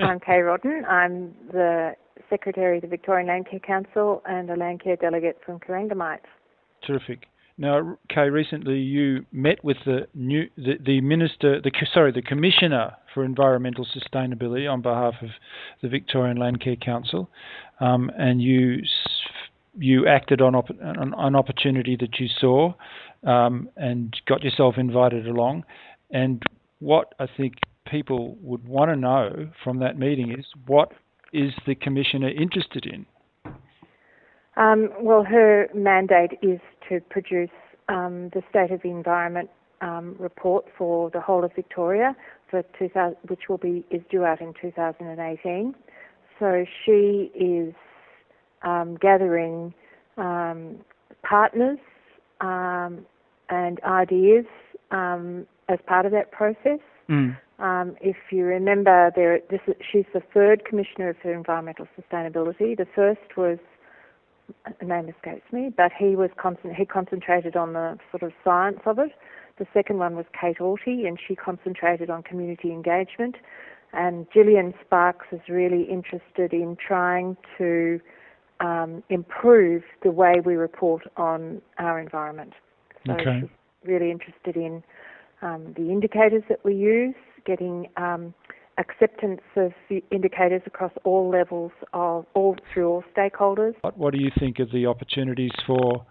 I'm Kaye Rodden. I'm the Secretary of the Victorian Landcare Council and a Landcare delegate from Corangamite. Terrific. Now, Kaye, recently you met with the Commissioner for Environmental Sustainability on behalf of the Victorian Landcare Council, and you acted on an opportunity that you saw, and got yourself invited along. And what I think people would want to know from that meeting is, what is the Commissioner interested in? Well, her mandate is to produce the State of the Environment report for the whole of Victoria, which is due out in 2018. So she is gathering partners and ideas as part of that process. If you remember, she's the third Commissioner for Environmental Sustainability. The first was, the name escapes me, but he concentrated on the sort of science of it. The second one was Kate Orty, and she concentrated on community engagement. And Gillian Sparks is really interested in trying to improve the way we report on our environment. So she's really interested in the indicators that we use, getting acceptance of the indicators across all levels through all stakeholders. What do you think of the opportunities for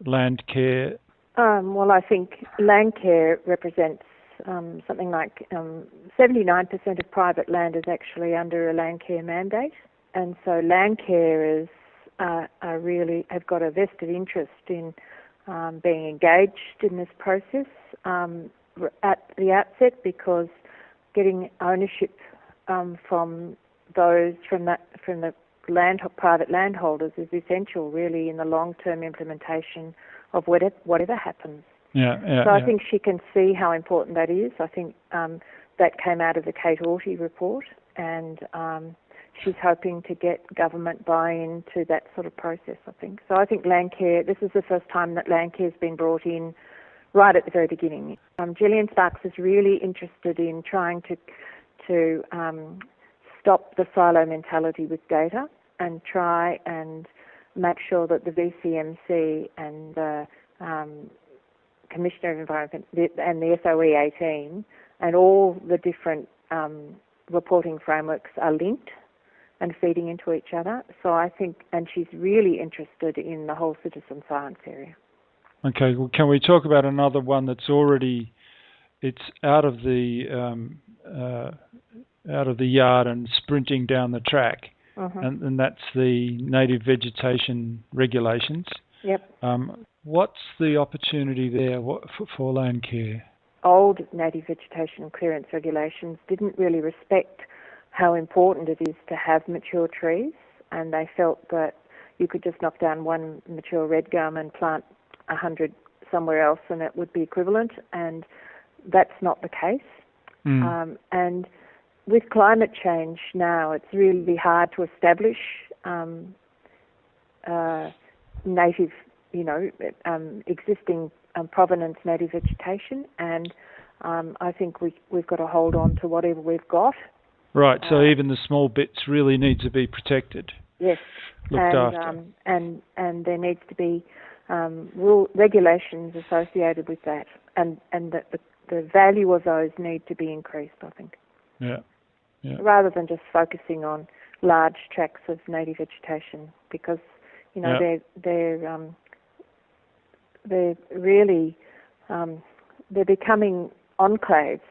land care? Well, I think land care represents something like 79% of private land is actually under a land care mandate, and so land carers really have got a vested interest in being engaged in this process at the outset, because getting ownership from the private landholders is essential, really, in the long-term implementation of whatever happens. I think she can see how important that is. I think that came out of the Kate Orty report, and she's hoping to get government buy-in to that sort of process, I think. So I think land care, this is the first time that land care has been brought in right at the very beginning. Gillian Sparks is really interested in trying to stop the silo mentality with data and try and make sure that the VCMC and the Commissioner of Environment and the SOE 18 and all the different reporting frameworks are linked and feeding into each other. So I think, and she's really interested in the whole citizen science area. Okay, well, can we talk about another one that's it's out of the yard and sprinting down the track, and that's the native vegetation regulations. Yep. What's the opportunity there for land care? Old native vegetation clearance regulations didn't really respect how important it is to have mature trees, and they felt that you could just knock down one mature red gum and plant 100 somewhere else and it would be equivalent, and that's not the case. And with climate change now, it's really hard to establish native, existing provenance native vegetation, and I think we've got to hold on to whatever we've got. Right, so even the small bits really need to be protected. Yes, looked after. And there needs to be regulations associated with that, and that the value of those need to be increased, I think. Yeah. Rather than just focusing on large tracts of native vegetation, because they're really they're becoming enclaves